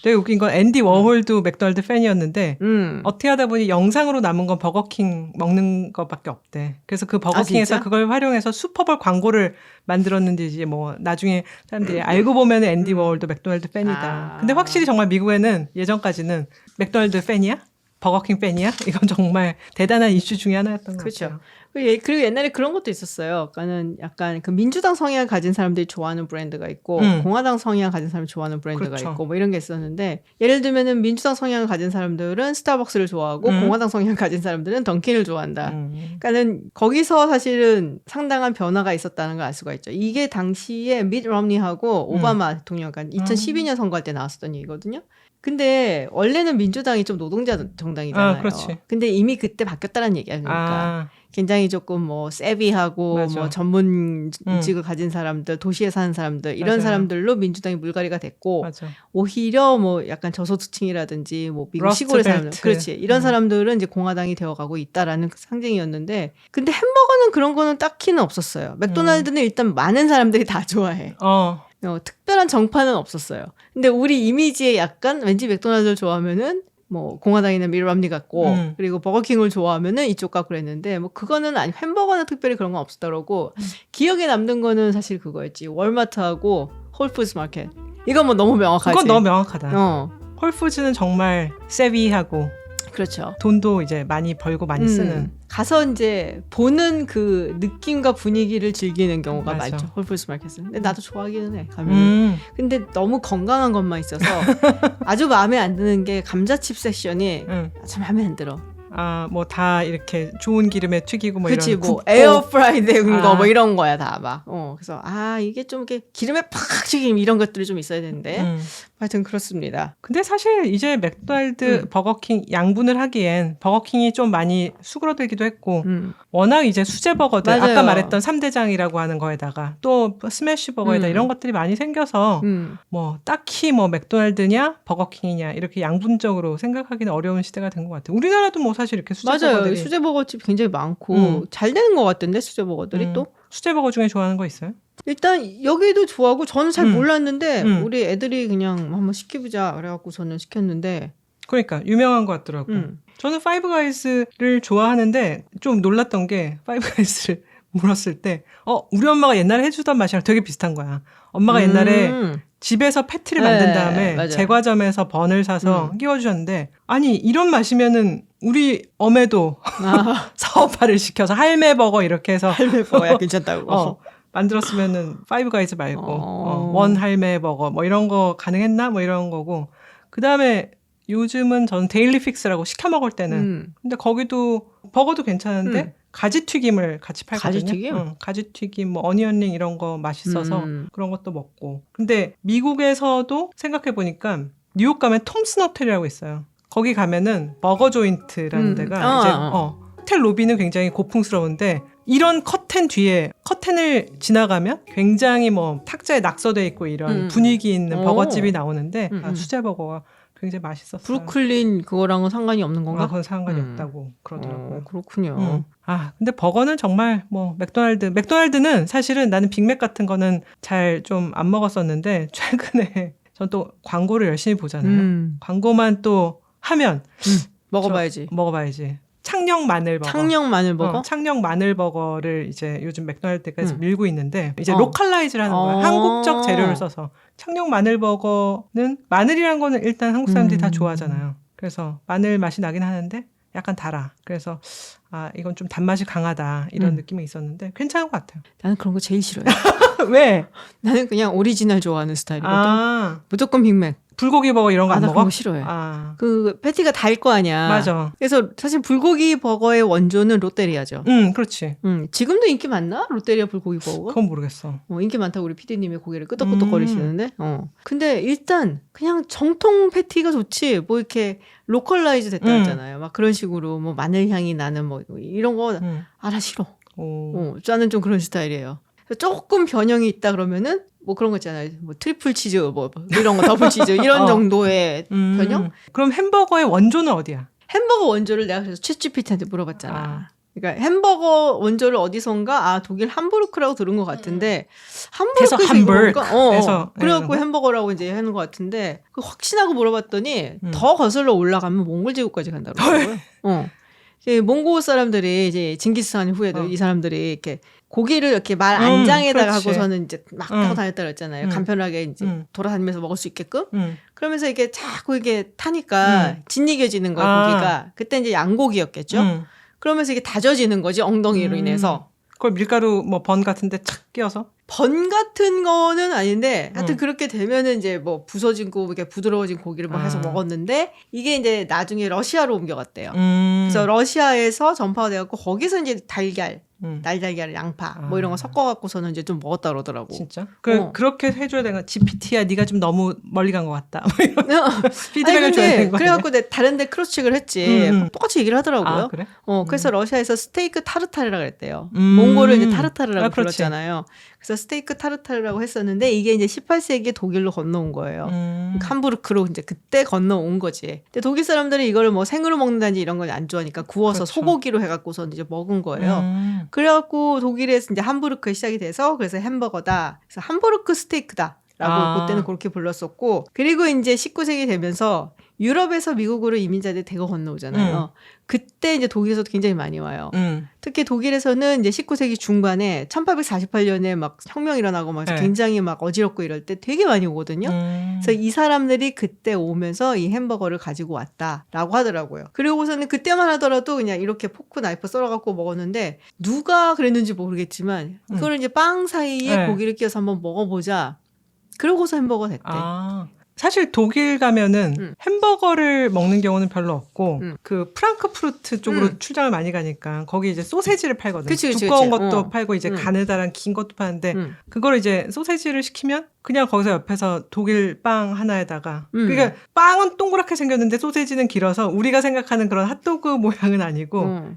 되게 웃긴 건 앤디 워홀도 맥도날드 팬이었는데 어떻게 하다 보니 영상으로 남은 건 버거킹 먹는 것밖에 없대. 그래서 그 버거킹에서 그걸 활용해서 슈퍼볼 광고를 만들었는지 이제 뭐 나중에 사람들이 알고 보면 앤디 워홀도 맥도날드 팬이다. 근데 확실히 정말 미국에는 예전까지는 맥도날드 팬이야? 버거킹 팬이야? 이건 정말 대단한 이슈 중에 하나였던 것 같아요. 그리고 옛날에 그런 것도 있었어요. 그러니까는 약간 그 민주당 성향을 가진 사람들이 좋아하는 브랜드가 있고 공화당 성향을 가진 사람이 좋아하는 브랜드가 그렇죠. 있고 뭐 이런 게 있었는데 예를 들면은 민주당 성향을 가진 사람들은 스타벅스를 좋아하고 공화당 성향을 가진 사람들은 던킨을 좋아한다. 그러니까는 거기서 사실은 상당한 변화가 있었다는 걸 알 수가 있죠. 이게 당시에 미트 럼니하고 오바마 대통령, 그러니까 2012년 선거할 때 나왔었던 얘기거든요. 근데 원래는 민주당이 좀 노동자 정당이잖아요. 그렇지. 근데 이미 그때 바뀌었다는 얘기야. 그러니까 굉장히 조금 뭐 세비하고 맞아. 뭐 전문직을 가진 사람들, 도시에 사는 사람들 이런 맞아요. 사람들로 민주당이 물갈이가 됐고 맞아. 오히려 뭐 약간 저소득층이라든지 뭐 미국 시골에 사는 그렇지 이런 사람들은 이제 공화당이 되어가고 있다라는 상징이었는데 근데 햄버거는 그런 거는 딱히는 없었어요. 맥도날드는 일단 많은 사람들이 다 좋아해. 특별한 정파는 없었어요. 근데 우리 이미지에 약간 왠지 맥도날드를 좋아하면은 뭐 공화당이나 미tt 럼니 같고 그리고 버거킹을 좋아하면은 이쪽 같고 그랬는데 뭐 그거는 아니 햄버거는 특별히 그런 건 없었더라고. 기억에 남는 거는 사실 그거였지. 월마트하고 홀푸드 마켓. 이건 뭐 너무 명확하지. 그건 너무 명확하다. 홀푸드는 정말 세비하고 그렇죠. 돈도 이제 많이 벌고 많이 쓰는. 가서 이제 보는 그 느낌과 분위기를 즐기는 경우가 맞아. 많죠. 홀푸드 마켓은. 근데 나도 좋아하기는 해. 가면. 근데 너무 건강한 것만 있어서 아주 마음에 안 드는 게 감자칩 섹션이 아주 마음에 안 들어. 뭐 다 이렇게 좋은 기름에 튀기고 뭐 그치, 이런 뭐 에어프라이 된 거 뭐 이런 거야 다 막. 그래서 이게 좀 이렇게 기름에 팍 튀김 이런 것들이 좀 있어야 되는데. 하여튼 그렇습니다. 근데 사실 이제 맥도날드, 버거킹 양분을 하기엔 버거킹이 좀 많이 수그러들기도 했고 워낙 이제 수제 버거들 맞아요. 아까 말했던 3대장이라고 하는 거에다가 또 스매시 버거에다 이런 것들이 많이 생겨서 뭐 딱히 뭐 맥도날드냐 버거킹이냐 이렇게 양분적으로 생각하기는 어려운 시대가 된 것 같아요. 우리나라도 뭐 사실 이렇게 수제 맞아요. 버거들이 수제 버거집 굉장히 많고 잘 되는 것 같던데 수제 버거들이 또. 수제 버거 중에 좋아하는 거 있어요? 일단 여기도 좋아하고 저는 잘 몰랐는데 우리 애들이 그냥 한번 시켜보자 그래갖고 저는 시켰는데 그러니까 유명한 것 같더라고요. 저는 파이브가이즈를 좋아하는데 좀 놀랐던 게 파이브가이즈를 물었을 때 우리 엄마가 옛날에 해주던 맛이랑 되게 비슷한 거야. 엄마가 옛날에 집에서 패티를 만든 다음에 맞아요. 제과점에서 번을 사서 끼워주셨는데 아니 이런 맛이면은 우리 엄애도 사업화를 시켜서 할매버거 이렇게 해서 할매버거야 괜찮다고 만들었으면은 파이브가이즈 말고 원 할매버거 뭐 이런 거 가능했나 뭐 이런 거고 그 다음에 요즘은 저는 데일리 픽스라고 시켜 먹을 때는 근데 거기도 버거도 괜찮은데 가지튀김을 같이 팔거든요. 가지튀김? 가지튀김, 뭐 어니언링 이런 거 맛있어서 그런 것도 먹고. 근데 미국에서도 생각해 보니까 뉴욕 가면 톰슨 호텔이라고 있어요. 거기 가면은 버거 조인트라는 데가 이제 호텔 로비는 굉장히 고풍스러운데 이런 커튼 뒤에 커튼을 지나가면 굉장히 뭐 탁자에 낙서돼 있고 이런 분위기 있는 버거집이 나오는데 수제 버거가 굉장히 맛있었어요. 브루클린 그거랑은 상관이 없는 건가? 그건 상관이 없다고 그러더라고요. 그렇군요. 근데 버거는 정말 뭐 맥도날드는 사실은 나는 빅맥 같은 거는 잘 좀 안 먹었었는데 최근에 전 또 광고를 열심히 보잖아요. 광고만 또 하면 먹어봐야지. 창녕 마늘버거. 창녕 마늘버거? 창녕 마늘버거를 이제 요즘 맥도날드에서 밀고 있는데 이제 로컬라이즈를 하는 거야. 한국적 재료를 써서. 창녕 마늘버거는 마늘이란 거는 일단 한국 사람들이 다 좋아하잖아요. 그래서 마늘 맛이 나긴 하는데 약간 달아. 그래서 이건 좀 단맛이 강하다 이런 느낌이 있었는데 괜찮은 것 같아요. 나는 그런 거 제일 싫어해. 왜? 나는 그냥 오리지널 좋아하는 스타일이거든. 무조건 빅맥. 불고기 버거 이런 거 안 나 먹어? 그런 거 싫어해. 그 패티가 달 거 아니야. 맞아. 그래서 사실 불고기 버거의 원조는 롯데리아죠. 그렇지. 지금도 인기 많나? 롯데리아 불고기 버거가? 그건 모르겠어. 인기 많다고 우리 PD님이 고개를 끄덕끄덕 거리시는데. 근데 일단 그냥 정통 패티가 좋지. 뭐 이렇게 로컬라이즈 됐다 했잖아요. 막 그런 식으로 뭐 마늘 향이 나는 뭐 이런 거 알아 싫어. 나는 좀 그런 스타일이에요. 조금 변형이 있다 그러면은 뭐 그런 거 있잖아요. 뭐 트리플 치즈 뭐 이런 거 더블 치즈 이런 정도의 변형? 그럼 햄버거의 원조는 어디야? 햄버거 원조를 내가 그래서 챗GPT한테 물어봤잖아. 그러니까 햄버거 원조를 어디선가 독일 함부르크라고 들은 것 같은데 함부르크에서 함부르크에서 그래갖고 햄버거라고 이제 하는 것 같은데 확신하고 물어봤더니 더 거슬러 올라가면 몽골 제국까지 간다고 그러더라고요. 몽골 사람들이 이제 징기스칸 후에도 이 사람들이 이렇게 고기를 이렇게 말 안장에다가 하고서는 이제 막 타고 다녔다 그랬잖아요. 간편하게 이제 돌아다니면서 먹을 수 있게끔. 그러면서 이게 자꾸 이게 타니까 짓이겨지는 거야, 고기가. 그때 이제 양고기였겠죠. 그러면서 이게 다져지는 거지, 엉덩이로 인해서. 그걸 밀가루 뭐 번 같은데 착 끼워서? 번 같은 거는 아닌데 하여튼 그렇게 되면은 이제 뭐 부서지고 이렇게 부드러워진 고기를 뭐 해서 먹었는데 이게 이제 나중에 러시아로 옮겨갔대요. 그래서 러시아에서 전파가 돼갖고 거기서 이제 달걀, 날달걀, 양파 뭐 이런 거 섞어갖고서는 이제 좀 먹었다 그러더라고. 진짜? 그렇게 해줘야 되는 거. GPT야, 네가 좀 너무 멀리 간 것 같다. 뭐 이런 피드백을 줘야 되는 거. 그래갖고 다른 데 크로스체크를 했지. 똑같이 얘기를 하더라고요. 그래? 그래서 러시아에서 스테이크 타르타르라 그랬대요. 몽골을 이제 타르타르라고 불렀잖아요. 그래서 스테이크 타르타르라고 했었는데 이게 이제 18세기에 독일로 건너온 거예요. 함부르크로 이제 그때 건너온 거지. 근데 독일 사람들이 이거를 뭐 생으로 먹는다든지 이런 걸 안 좋아하니까 구워서 그렇죠. 소고기로 해갖고서 이제 먹은 거예요. 그래갖고 독일에서 이제 함부르크에 시작이 돼서 그래서 햄버거다. 그래서 함부르크 스테이크다. 라고 그때는 그렇게 불렀었고 그리고 이제 19세기 되면서 유럽에서 미국으로 이민자들이 대거 건너오잖아요. 그때 이제 독일에서도 굉장히 많이 와요. 특히 독일에서는 이제 19세기 중반에 1848년에 막 혁명 일어나고 막 굉장히 막 어지럽고 이럴 때 되게 많이 오거든요. 그래서 이 사람들이 그때 오면서 이 햄버거를 가지고 왔다라고 하더라고요. 그리고서는 그때만 하더라도 그냥 이렇게 포크 나이프 썰어갖고 먹었는데 누가 그랬는지 모르겠지만 그걸 이제 빵 사이에 고기를 끼워서 한번 먹어보자. 그러고서 햄버거 됐대. 사실 독일 가면은 햄버거를 먹는 경우는 별로 없고 그 프랑크푸르트 쪽으로 출장을 많이 가니까 거기 이제 소세지를 팔거든. 두꺼운 것도 팔고 이제 가느다란 긴 것도 파는데 그걸 이제 소세지를 시키면 그냥 거기서 옆에서 독일 빵 하나에다가 그러니까 빵은 동그랗게 생겼는데 소세지는 길어서 우리가 생각하는 그런 핫도그 모양은 아니고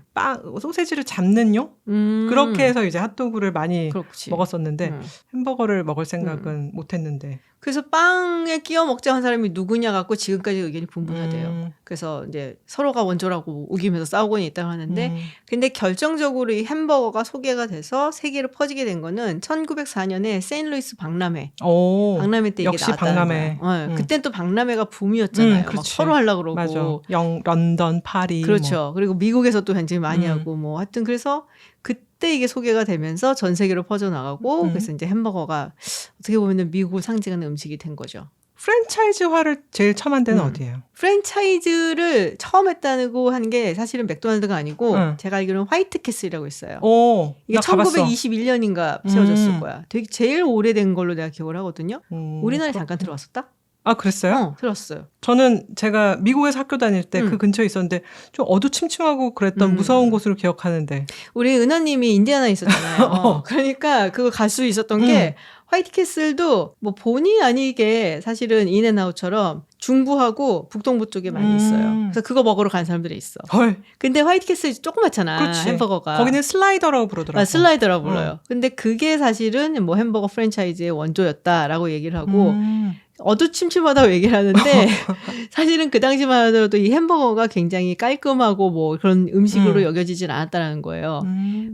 소세지를 잡는 용? 그렇게 해서 이제 핫도그를 많이 먹었었는데 햄버거를 먹을 생각은 못했는데 그래서 빵에 끼워 먹자 한 사람이 누구냐 갖고 지금까지 의견이 분분하대요. 그래서 이제 서로가 원조라고 우기면서 싸우고 있다고 하는데 근데 결정적으로 이 햄버거가 소개가 돼서 세계로 퍼지게 된 거는 1904년에 세인트루이스 박람회. 박람회 때 이게 역시 나왔다는 박람회. 거예요. 그땐 또 박람회가 붐이었잖아요. 막 서로 하려고 그러고. 맞아. 런던, 파리. 그렇죠. 뭐. 그리고 미국에서 또 굉장히 많이 하고 뭐 하여튼 그래서 그때 이게 소개가 되면서 전 세계로 퍼져나가고 그래서 이제 햄버거가 어떻게 보면 미국을 상징하는 음식이 된 거죠. 프랜차이즈화를 제일 처음 한 데는 어디예요? 프랜차이즈를 처음 했다고 하는 게 사실은 맥도날드가 아니고 제가 알기로는 화이트 캐슬이라고 있어요. 이게 1921년인가 세워졌을 거야. 되게 제일 오래된 걸로 내가 기억을 하거든요. 우리나라에 잠깐 들어왔었다? 아, 그랬어요? 들었어요. 저는 제가 미국에서 학교 다닐 때 그 근처에 있었는데 좀 어두침침하고 그랬던 무서운 곳으로 기억하는데. 우리 은하님이 인디아나에 있었잖아요. 그러니까 그거 갈 수 있었던 게 화이트 캐슬도 뭐 본의 아니게 사실은 인앤아웃처럼 중부하고 북동부 쪽에 많이 있어요. 그래서 그거 먹으러 간 사람들이 있어. 헐. 근데 화이트 캐슬이 조그맣잖아. 그렇지. 햄버거가. 거기는 슬라이더라고 부르더라고. 슬라이더라고 불러요. 근데 그게 사실은 뭐 햄버거 프랜차이즈의 원조였다라고 얘기를 하고 어두침침하다고 얘기를 하는데 사실은 그 당시만 하더라도 이 햄버거가 굉장히 깔끔하고 뭐 그런 음식으로 여겨지진 않았다라는 거예요.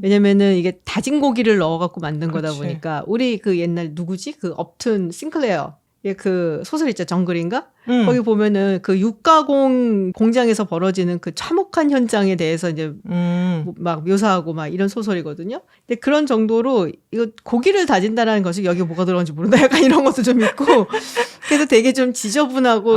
왜냐면은 이게 다진 고기를 넣어갖고 만든 거다 보니까 우리 그 옛날 누구지? 그 업튼 싱클레어. 그 소설 있죠. 정글인가? 거기 보면은 그 육가공 공장에서 벌어지는 그 참혹한 현장에 대해서 이제 막 묘사하고 막 이런 소설이거든요. 근데 그런 정도로 이거 고기를 다진다라는 것이 여기 뭐가 들어간지 모른다. 약간 이런 것도 좀 있고. 그래서 되게 좀 지저분하고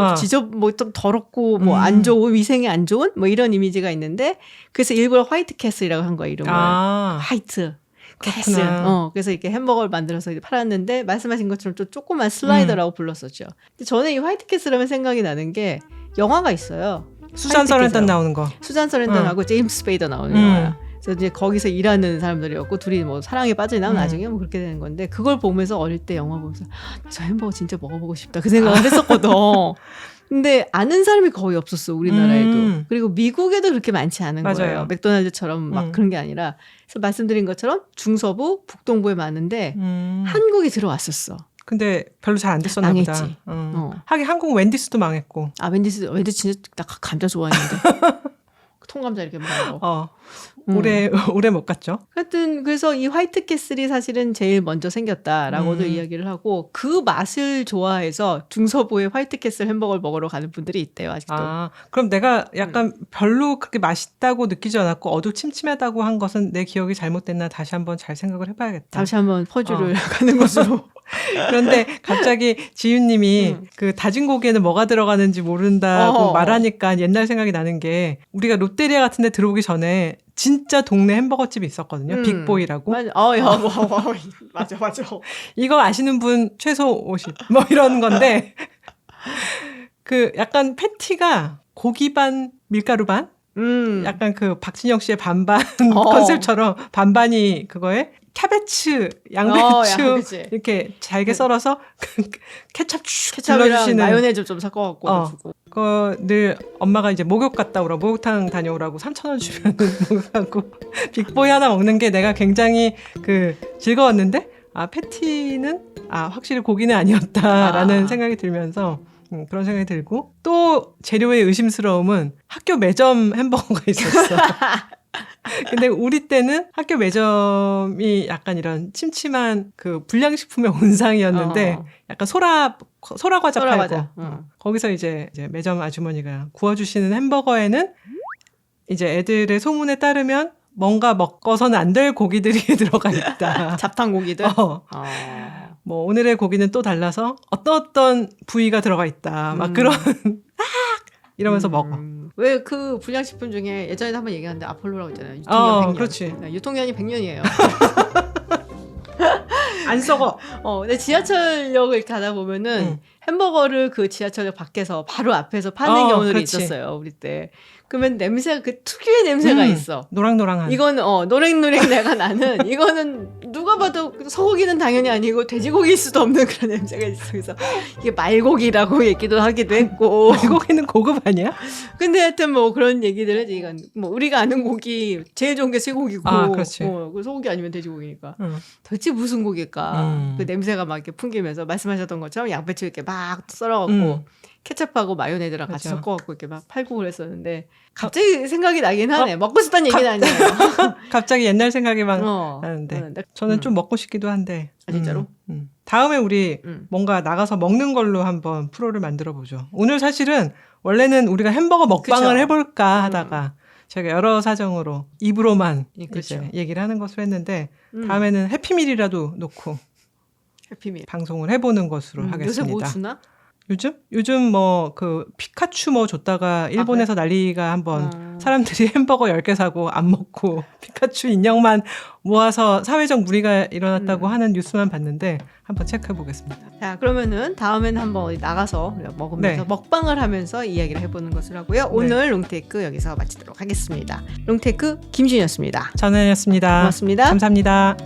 뭐 좀 더럽고 뭐 안 좋은 위생이 안 좋은 뭐 이런 이미지가 있는데 그래서 일부러 화이트 캐슬이라고 한 거야 이름을. 화이트. 캐슬. 그래서 이렇게 햄버거를 만들어서 팔았는데 말씀하신 것처럼 좀 조그만 슬라이더라고 불렀었죠. 근데 저는 이 화이트 캐슬하면 생각이 나는 게 영화가 있어요. 수잔 서랜턴 나오는 거. 수잔 서랜턴하고 제임스 스페이더 나오는 영화야. 그래서 이제 거기서 일하는 사람들이었고 둘이 뭐 사랑에 빠져나면 나중에 뭐 그렇게 되는 건데 그걸 보면서 어릴 때 영화 보면서 저 햄버거 진짜 먹어보고 싶다 그 생각을 했었거든. 근데 아는 사람이 거의 없었어 우리나라에도. 그리고 미국에도 그렇게 많지 않은 맞아요. 거예요. 맥도날드처럼 막 그런 게 아니라. 그래서 말씀드린 것처럼 중서부, 북동부에 많은데 한국이 들어왔었어. 근데 별로 잘 안 됐었나 망했지. 보다. 하긴 한국 웬디스도 망했고. 아 wendy스 진짜 나 감자 좋아했는데. 통감자 이렇게 먹는 거. 오래 못 갔죠. 하여튼 그래서 이 화이트 캐슬이 사실은 제일 먼저 생겼다라고도 이야기를 하고 그 맛을 좋아해서 중서부의 화이트 캐슬 햄버거를 먹으러 가는 분들이 있대요. 아직도. 아, 그럼 내가 약간 별로 그렇게 맛있다고 느끼지 않았고 어두침침하다고 한 것은 내 기억이 잘못됐나 다시 한번 잘 생각을 해봐야겠다. 다시 한번 퍼주를 가는 것으로. 그런데 갑자기 지윤님이 그 다진 고기에는 뭐가 들어가는지 모른다고 말하니까 옛날 생각이 나는 게 우리가 롯데리아 같은 데 들어오기 전에 진짜 동네 햄버거 집이 있었거든요. 빅보이라고. 맞아. 맞아. 이거 아시는 분 최소 50. 뭐 이런 건데 그 약간 패티가 고기 반 밀가루 반? 약간 그 박진영 씨의 반반 컨셉처럼 반반이 그거에 캐베츠, 양배추 이렇게 잘게 썰어서 케첩이랑 둘러주시는 마요네즈 좀 섞어갖고 주고. 그거 늘 엄마가 이제 목욕 갔다 오라 목욕탕 다녀오라고 3,000원 주면 목욕하고 빅보이 하나 먹는 게 내가 굉장히 그 즐거웠는데 패티는 확실히 고기는 아니었다라는 생각이 들면서 그런 생각이 들고 또 재료의 의심스러움은 학교 매점 햄버거가 있었어. 근데 우리 때는 학교 매점이 약간 이런 침침한 그 불량식품의 온상이었는데 약간 소라 과자 팔고 거기서 이제 매점 아주머니가 구워주시는 햄버거에는 이제 애들의 소문에 따르면 뭔가 먹어서는 안 될 고기들이 들어가 있다. 잡탕 고기들? 뭐 오늘의 고기는 또 달라서 어떤 부위가 들어가 있다. 막 그런 이러면서 먹어. 왜 그 불량식품 중에 예전에도 한번 얘기했는데 아폴로라고 있잖아요. 유통기한 100년. 그렇지. 유통기한이 100년이에요. 안 썩어. 근데 지하철역을 가다 보면은 햄버거를 그 지하철역 밖에서 바로 앞에서 파는 경우들이 있었어요. 우리 때. 그러면 냄새가 그 특유의 냄새가 있어. 노랑노랑한. 이건 노랭노랭 내가 나는 이거는 누가 봐도 소고기는 당연히 아니고 돼지고기일 수도 없는 그런 냄새가 있어. 그래서 이게 말고기라고 얘기도 하기도 했고. 말고기는 고급 아니야? 근데 하여튼 뭐 그런 얘기들 하지. 이건 뭐 우리가 아는 고기 제일 좋은 게 쇠고기고. 그렇지. 그 소고기 아니면 돼지고기니까. 도대체 무슨 고기일까? 그 냄새가 막 이렇게 풍기면서 말씀하셨던 것처럼 양배추 이렇게 막 썰어갖고. 케첩하고 마요네즈랑 같이 섞어갖고 이렇게 막 팔고 그랬었는데 갑자기 생각이 나긴 하네. 먹고 싶다는 얘기는 아니에요. 갑자기 옛날 생각이 막 나는데 저는 좀 먹고 싶기도 한데. 진짜로? 다음에 우리 뭔가 나가서 먹는 걸로 한번 프로를 만들어보죠. 오늘 사실은 원래는 우리가 햄버거 먹방을 해볼까 하다가 제가 여러 사정으로 입으로만 이제 얘기를 하는 것으로 했는데 다음에는 해피밀이라도 놓고 해피밀 방송을 해보는 것으로 하겠습니다. 요새 뭐 주나? 요즘 뭐 그 피카츄 뭐 줬다가 일본에서 난리가 한번 사람들이 햄버거 10개 사고 안 먹고 피카츄 인형만 모아서 사회적 무리가 일어났다고 하는 뉴스만 봤는데 한번 체크해 보겠습니다. 자, 그러면은 다음에는 한번 어디 나가서 먹으면서 먹방을 하면서 이야기를 해보는 것을 하고요. 오늘 롱테이크 여기서 마치도록 하겠습니다. 롱테이크 김준이었습니다. 전은이었습니다. 고맙습니다. 감사합니다.